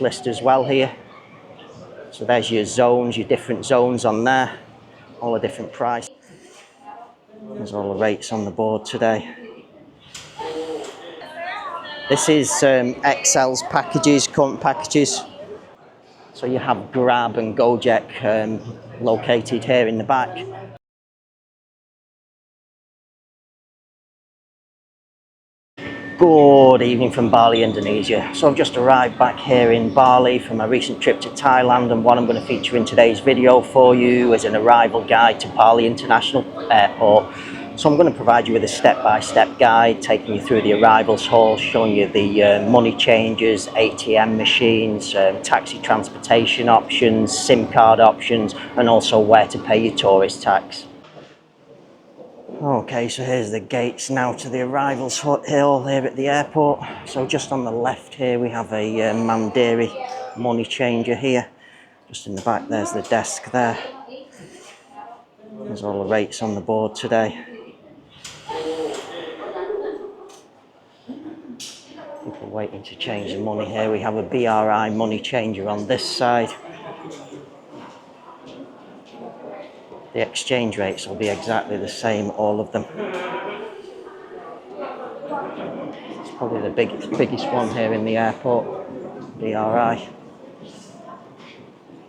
list as well here. So there's your zones, your different zones on there, all the different price. There's all the rates on the board today. This is XL's packages, current packages. So you have Grab and Gojek located here in the back. Good evening from Bali, Indonesia. So I've just arrived back here in Bali from my recent trip to Thailand, and what I'm going to feature in today's video for you is an arrival guide to Bali International Airport. So I'm going to provide you with a step-by-step guide, taking you through the arrivals hall, showing you the money changers, ATM machines, taxi transportation options, SIM card options, and also where to pay your tourist tax. Okay, so here's the gates now to the arrivals hall here at the airport. So just on the left here we have a Mandiri money changer here. Just in the back there's the desk there. There's all the rates on the board today. People waiting to change the money here. We have a BRI money changer on this side. The exchange rates will be exactly the same, all of them. It's probably the biggest one here in the airport, BRI.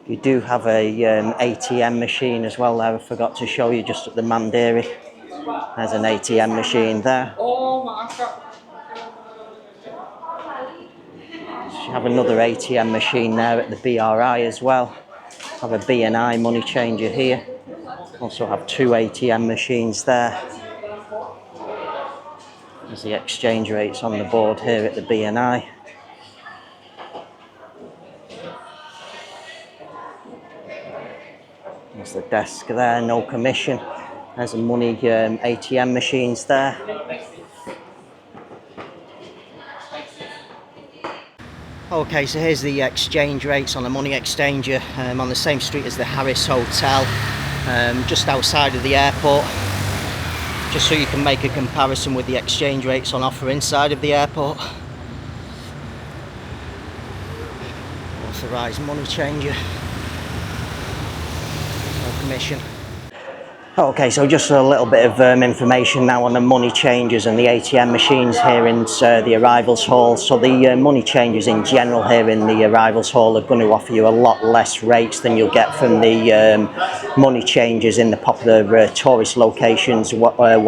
You do have a ATM machine as well there. I forgot to show you just at the Mandiri. There's an ATM machine there. You have another ATM machine there at the BRI as well. Have a BNI money changer here. Also have two ATM machines there. There's the exchange rates on the board here at the BNI. There's the desk there, no commission. There's the money ATM machines there. Okay, so here's the exchange rates on the money exchanger on the same street as the Harris Hotel. Just outside of the airport, just so you can make a comparison with the exchange rates on offer inside of the airport. Authorised money changer, no commission. Okay, so just a little bit of information now on the money changers and the ATM machines here in the arrivals hall. So the money changers in general here in the arrivals hall are going to offer you a lot less rates than you'll get from the money changers in the popular tourist locations where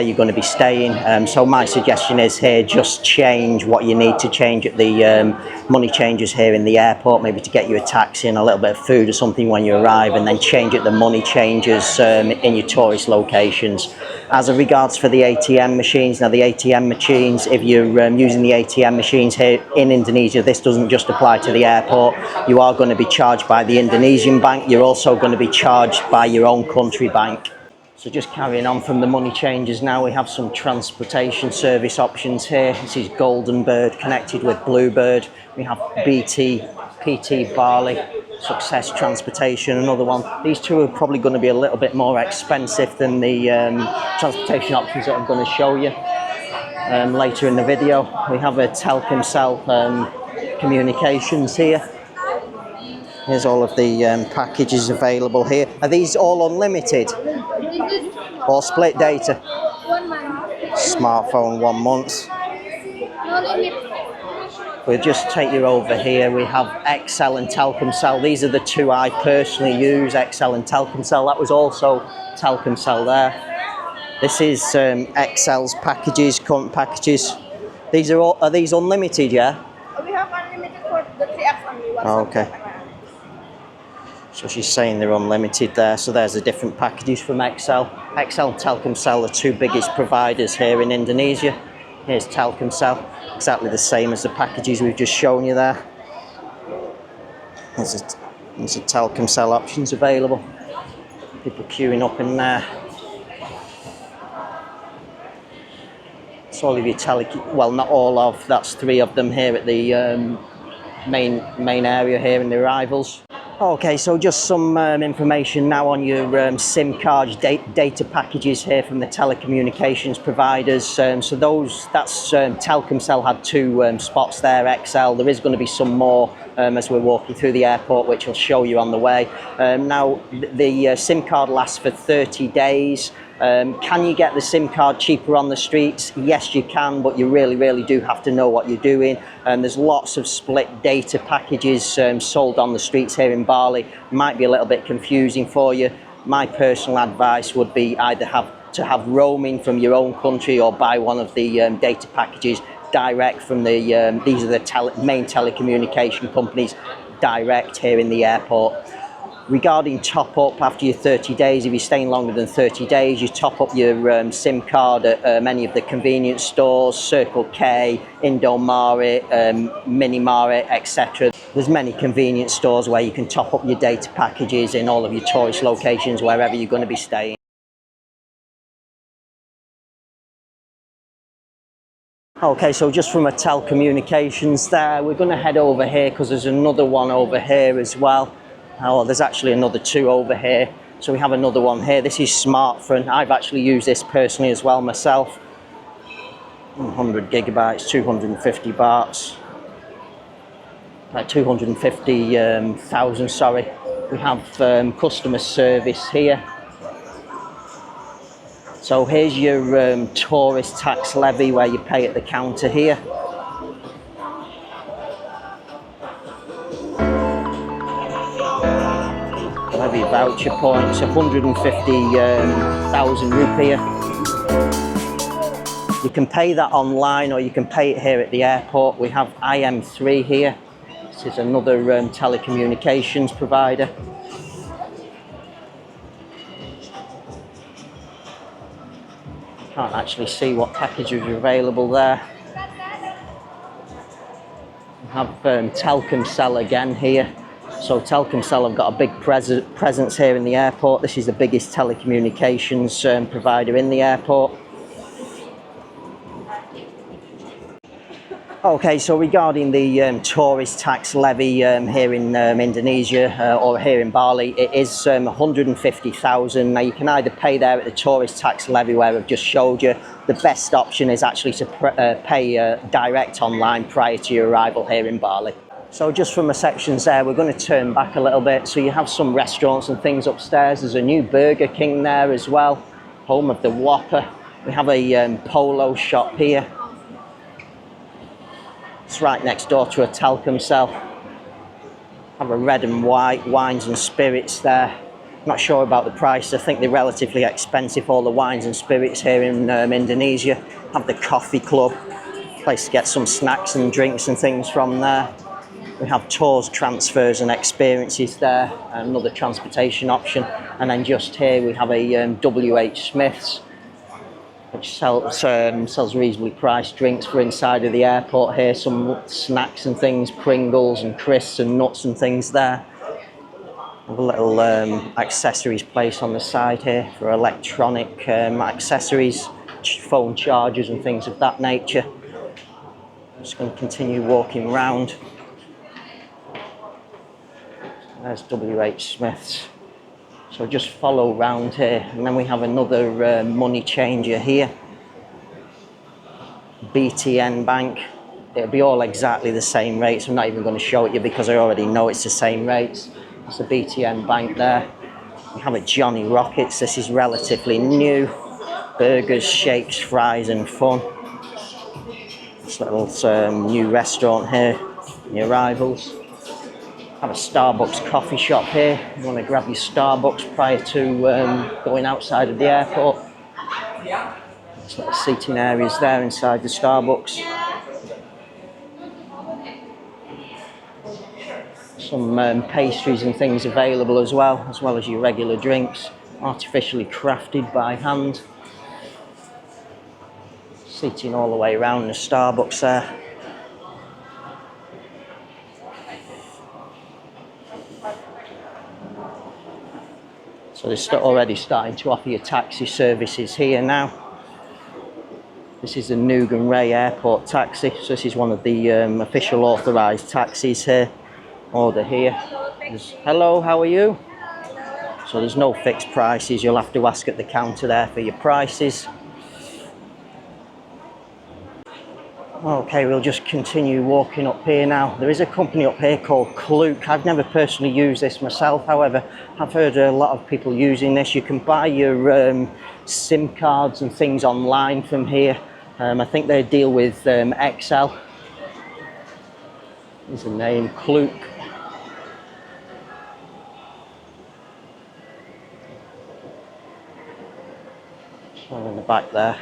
you're going to be staying. So my suggestion is here, just change what you need to change at the money changers here in the airport, maybe to get you a taxi and a little bit of food or something when you arrive, and then change at the money changers in your tourist locations. As regards for the ATM machines, now the ATM machines, if you're using the ATM machines here in Indonesia, this doesn't just apply to the airport. You are going to be charged by the Indonesian bank. You're also going to be charged by your own country bank. So just carrying on from the money changers now, we have some transportation service options here. This is Golden Bird connected with Bluebird. We have PT Bali, Success Transportation, another one. These two are probably going to be a little bit more expensive than the transportation options that I'm going to show you later in the video. We have a Telkomsel communications here. Here's all of the packages available here. Are these all unlimited or split data? 1 month. Smartphone 1 month. No limit. We'll just take you over here. We have XL and Telkomsel. These are the two I personally use, XL and Telkomsel. That was also Telkomsel there. This is XL's packages, current packages. These are these unlimited, yeah? We have unlimited for the 3X only. Oh, okay. So she's saying they're unlimited there. So there's the different packages from XL. XL and Telkomsel are two biggest providers here in Indonesia. Here's Telkomsel, exactly the same as the packages we've just shown you there. There's a Telkomsel options available. People queuing up in there. So all of your well, not all of, that's 3 of them here at the main area here in the arrivals. Okay, so just some information now on your SIM cards, data packages here from the telecommunications providers. So that's Telkomsel had two spots there, XL. There is going to be some more as we're walking through the airport, which I'll show you on the way. Now, the SIM card lasts for 30 days. Can you get the SIM card cheaper on the streets? Yes, you can, but you really do have to know what you're doing. There's lots of split data packages sold on the streets here in Bali. Might be a little bit confusing for you. My personal advice would be either have roaming from your own country or buy one of the data packages direct from the these are the main telecommunication companies direct here in the airport. Regarding top up after your 30 days, if you're staying longer than 30 days, you top up your SIM card at many of the convenience stores, Circle K, Indomaret, Minimaret, etc. There's many convenience stores where you can top up your data packages in all of your tourist locations, wherever you're going to be staying. Okay, so just from a telecommunications there, we're going to head over here because there's another one over here as well. Oh, there's actually another two over here. So we have another one here. This is Smartphone. I've actually used this personally as well myself. 100 gigabytes, 250 bahts. 250,000, sorry. We have customer service here. So here's your tourist tax levy where you pay at the counter here. Levy voucher points, 150,000 rupiah. You can pay that online or you can pay it here at the airport. We have IM3 here. This is another telecommunications provider. Can't actually see what packages are available there. We have Telkomsel again here. So Telkomsel have got a big presence here in the airport. This is the biggest telecommunications provider in the airport. Okay, so regarding the tourist tax levy here in Indonesia or here in Bali, it is 150,000. Now you can either pay there at the tourist tax levy where I've just showed you. The best option is actually to pay direct online prior to your arrival here in Bali. So just from the sections there, we're going to turn back a little bit. So you have some restaurants and things upstairs. There's a new Burger King there as well, home of the Whopper. We have a polo shop here. It's right next door to a Telkomsel. Have a red and white wines and spirits there. Not sure about the price. I think they're relatively expensive, all the wines and spirits here in Indonesia. Have the coffee club, place to get some snacks and drinks and things from there. We have tours, transfers and experiences there, another transportation option. And then just here we have a WH Smith's, which sells reasonably priced drinks for inside of the airport here. Some snacks and things, Pringles and crisps and nuts and things there. A little accessories place on the side here for electronic accessories, phone chargers and things of that nature. Just going to continue walking around. There's WH Smith's. So just follow round here, and then we have another money changer here. BTN Bank. It'll be all exactly the same rates. I'm not even going to show it you because I already know it's the same rates. That's the BTN Bank there. We have a Johnny Rockets. This is relatively new. Burgers, shakes, fries and fun. This little new restaurant here, the Arrivals. Have a Starbucks coffee shop here. You want to grab your Starbucks prior to going outside of the airport. There's little seating areas there inside the Starbucks. Some pastries and things available as well as your regular drinks, artificially crafted by hand. Seating all the way around the Starbucks there. So they're already starting to offer you taxi services here now. This is the Nugan Ray Airport taxi. So this is one of the official authorised taxis here. Order here. Hello, how are you? So there's no fixed prices. You'll have to ask at the counter there for your prices. Okay, we'll just continue walking up here now. There is a company up here called Klook. I've never personally used this myself, however, I've heard a lot of people using this. You can buy your SIM cards and things online from here. I think they deal with XL. Is the name Klook. In the back there.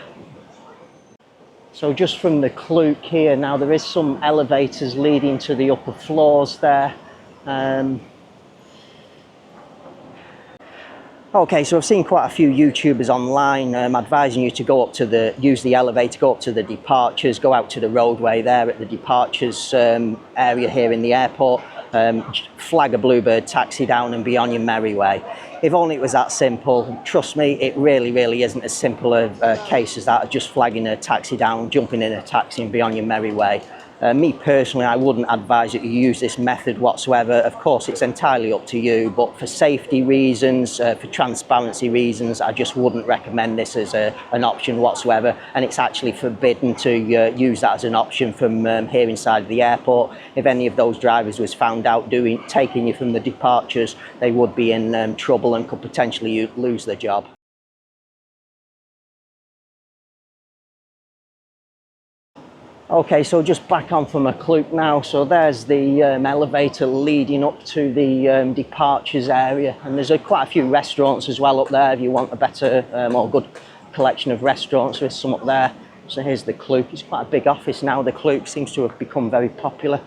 So just from the Klook here now, there is some elevators leading to the upper floors there. Okay, so I've seen quite a few YouTubers online advising you to go up to use the elevator, go up to the departures, go out to the roadway there at the departures area here in the airport, flag a bluebird taxi down and be on your merry way. If only it was that simple. Trust me, it really isn't as simple a case as that of just flagging a taxi down, jumping in a taxi and be on your merry way. Me personally, I wouldn't advise that you use this method whatsoever. Of course, it's entirely up to you, but for safety reasons, for transparency reasons, I just wouldn't recommend this as an option whatsoever. And it's actually forbidden to use that as an option from here inside the airport. If any of those drivers was found out taking you from the departures, they would be in trouble and could potentially lose their job. Okay, so just back on from a Klook now. So there's the elevator leading up to the departures area, and there's quite a few restaurants as well up there if you want a better or good collection of restaurants. There's some up there. So here's the Klook. It's quite a big office now. The Klook seems to have become very popular.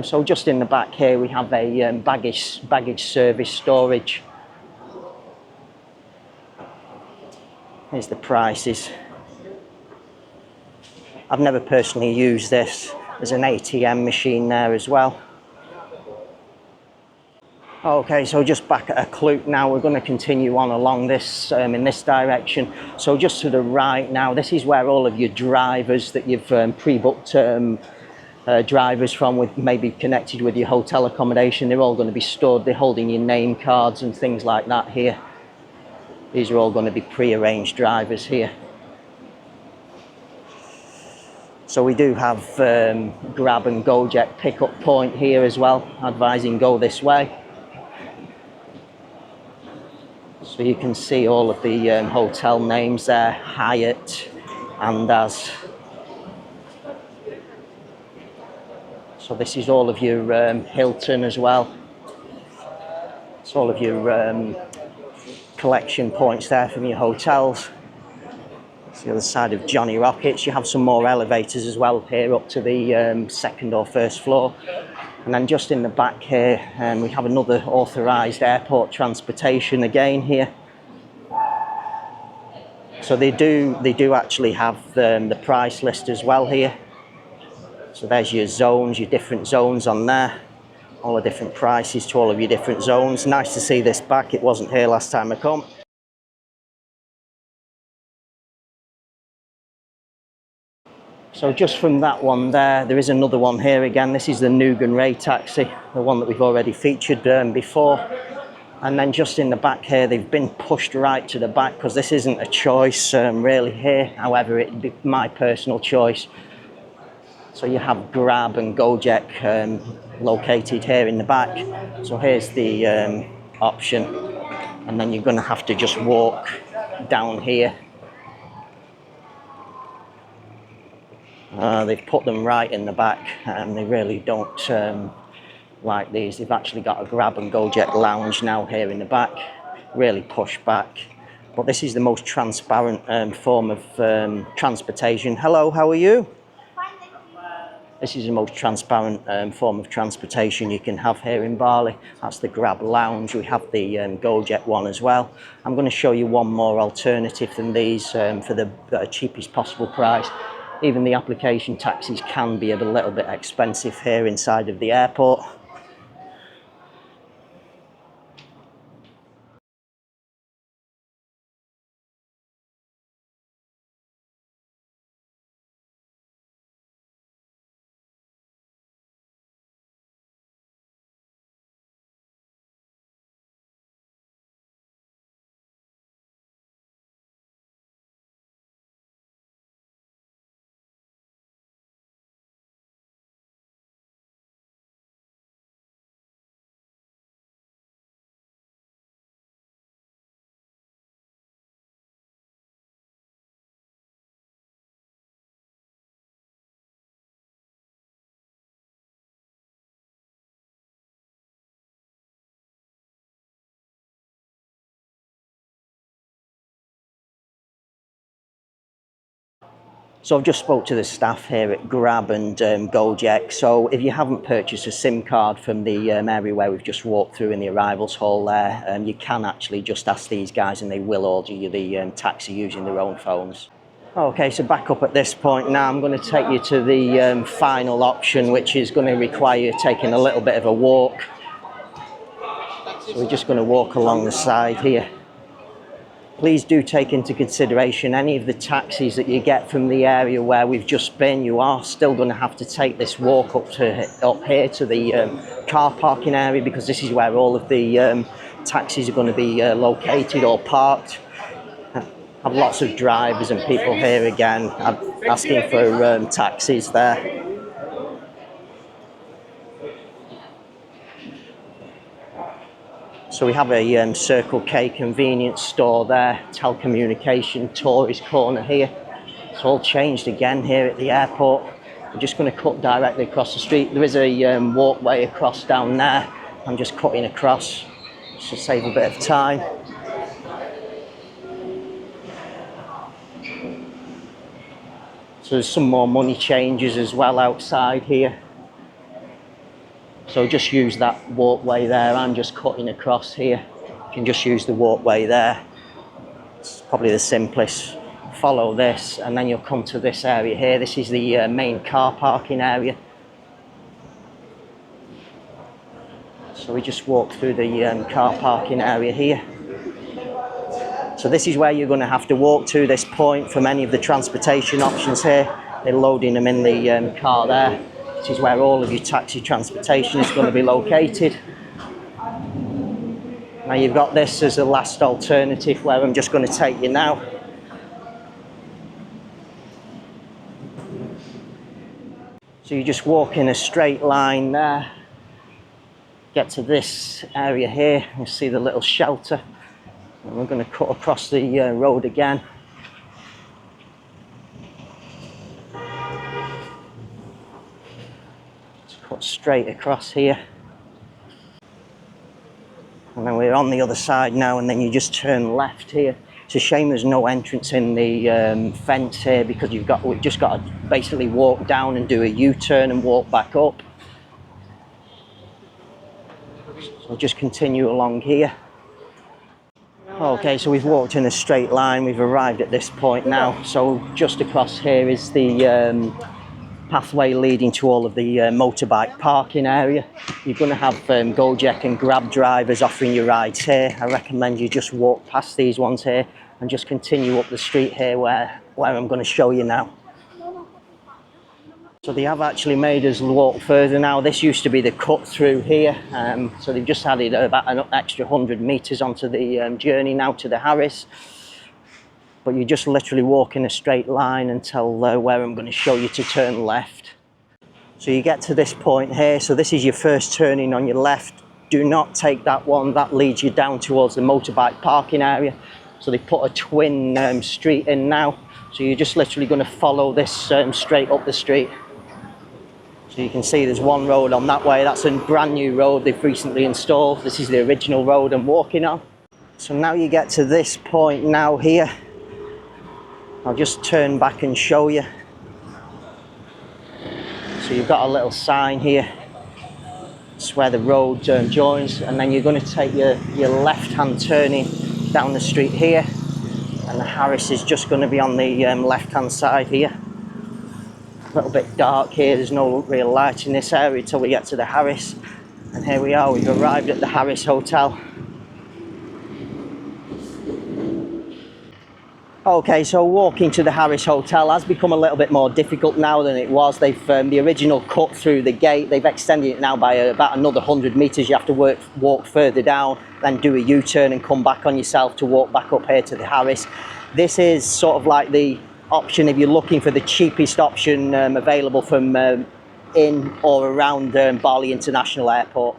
So just in the back here we have a baggage service storage. Here's the prices. I've never personally used this. There's an ATM machine there as well. Okay, so just back at a Klook now, we're going to continue on along this in this direction. So just to the right now, this is where all of your drivers that you've pre-booked drivers from, with maybe connected with your hotel accommodation, they're all going to be stored. They're holding your name cards and things like that here. These are all going to be pre-arranged drivers here. So we do have grab and go jet pickup point here as well, advising go this way. So you can see all of the hotel names there, Hyatt, Andaz. So this is all of your Hilton as well. It's all of your collection points there from your hotels. It's the other side of Johnny Rockets. You have some more elevators as well here up to the second or first floor. And then just in the back here, we have another authorised airport transportation again here. So they do actually have the price list as well here. So there's your zones, your different zones on there. All the different prices to all of your different zones. Nice to see this back. It wasn't here last time I come. So just from that one there is another one here again. This is the Nugan Ray taxi, the one that we've already featured before. And then just in the back here, they've been pushed right to the back because this isn't a choice really here. However, it'd be my personal choice. So you have Grab and GoJet located here in the back. So here's the option. And then you're going to have to just walk down here. They've put them right in the back, and they really don't like these. They've actually got a Grab and GoJet lounge now here in the back, really pushed back. But this is the most transparent form of transportation. Hello, how are you? This is the most transparent form of transportation you can have here in Bali. That's the Grab lounge. We have the GoJet one as well. I'm going to show you one more alternative than these for the cheapest possible price. Even the application taxis can be a little bit expensive here inside of the airport. So I've just spoke to the staff here at Grab and Gojek. So if you haven't purchased a SIM card from the area where we've just walked through in the arrivals hall there, you can actually just ask these guys and they will order you the taxi using their own phones. Okay, so back up at this point now, I'm going to take you to the final option, which is going to require you taking a little bit of a walk. So we're just going to walk along the side here. Please do take into consideration any of the taxis that you get from the area where we've just been. You are still going to have to take this walk up here to the car parking area, because this is where all of the taxis are going to be located or parked. I have lots of drivers and people here again asking for taxis there. So we have a Circle K convenience store there, telecommunication, tourist corner here. It's all changed again here at the airport. We're just going to cut directly across the street. There is a walkway across down there. I'm just cutting across to save a bit of time. So there's some more money changes as well outside here. So just use that walkway there. I'm just cutting across here. You can just use the walkway there. It's probably the simplest. Follow this and then you'll come to this area here. This is the main car parking area. So we just walk through the car parking area here. So this is where you're going to have to walk to this point from any of the transportation options here. They're loading them in the car there. This is where all of your taxi transportation is going to be located. Now you've got this as a last alternative where I'm just going to take you now. So you just walk in a straight line there. Get to this area here, you see the little shelter. And we're going to cut across the road again. Cut straight across here. And then we're on the other side now, and then you just turn left here. It's a shame there's no entrance in the fence here, because we've just got to basically walk down and do a U-turn and walk back up. So we'll just continue along here. Okay, so we've walked in a straight line. We've arrived at this point now. So just across here is the pathway leading to all of the motorbike parking area. You're going to have Gojek and Grab drivers offering you rides here. I recommend you just walk past these ones here and just continue up the street here where I'm going to show you now. So they have actually made us walk further now. This used to be the cut through here, so they've just added about an extra 100 metres onto the journey now to the Harris. But you just literally walk in a straight line until where I'm going to show you to turn left. So you get to this point here. So this is your first turning on your left. Do not take that one. That leads you down towards the motorbike parking area. So they put a twin street in now. So you're just literally going to follow this straight up the street. So you can see there's one road on that way. That's a brand new road they've recently installed. This is the original road I'm walking on. So now you get to this point now here. I'll just turn back and show you. So you've got a little sign here. It's where the road joins, and then you're going to take your left-hand turning down the street here, and the Harris is just going to be on the left-hand side here. A little bit dark here. There's no real light in this area until we get to the Harris, and here we are. We've arrived at the Harris Hotel. Okay, so walking to the Harris Hotel has become a little bit more difficult now than it was. They've the original cut through the gate. They've extended it now by about another 100 metres. You have to walk further down, then do a U-turn and come back on yourself to walk back up here to the Harris. This is sort of like the option if you're looking for the cheapest option available from in or around Bali International Airport.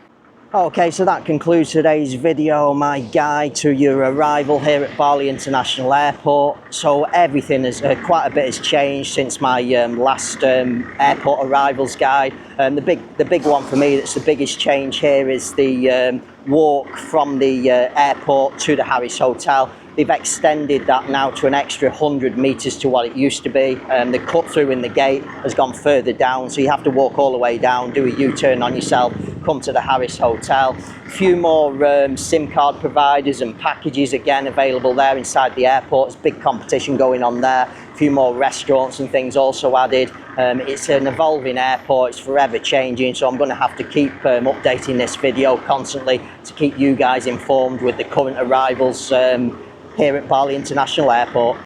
Okay, so that concludes today's video, my guide to your arrival here at Bali International Airport. So everything has, quite a bit has changed since my last airport arrivals guide. The big one for me that's the biggest change here is the walk from the airport to the Harris Hotel. They've extended that now to an extra 100 metres to what it used to be. The cut through in the gate has gone further down, so you have to walk all the way down, do a U-turn on yourself, come to the Harris Hotel. A few more SIM card providers and packages again available there inside the airport. There's big competition going on there. A few more restaurants and things also added. It's an evolving airport, it's forever changing, so I'm going to have to keep updating this video constantly to keep you guys informed with the current arrivals here at Bali International Airport.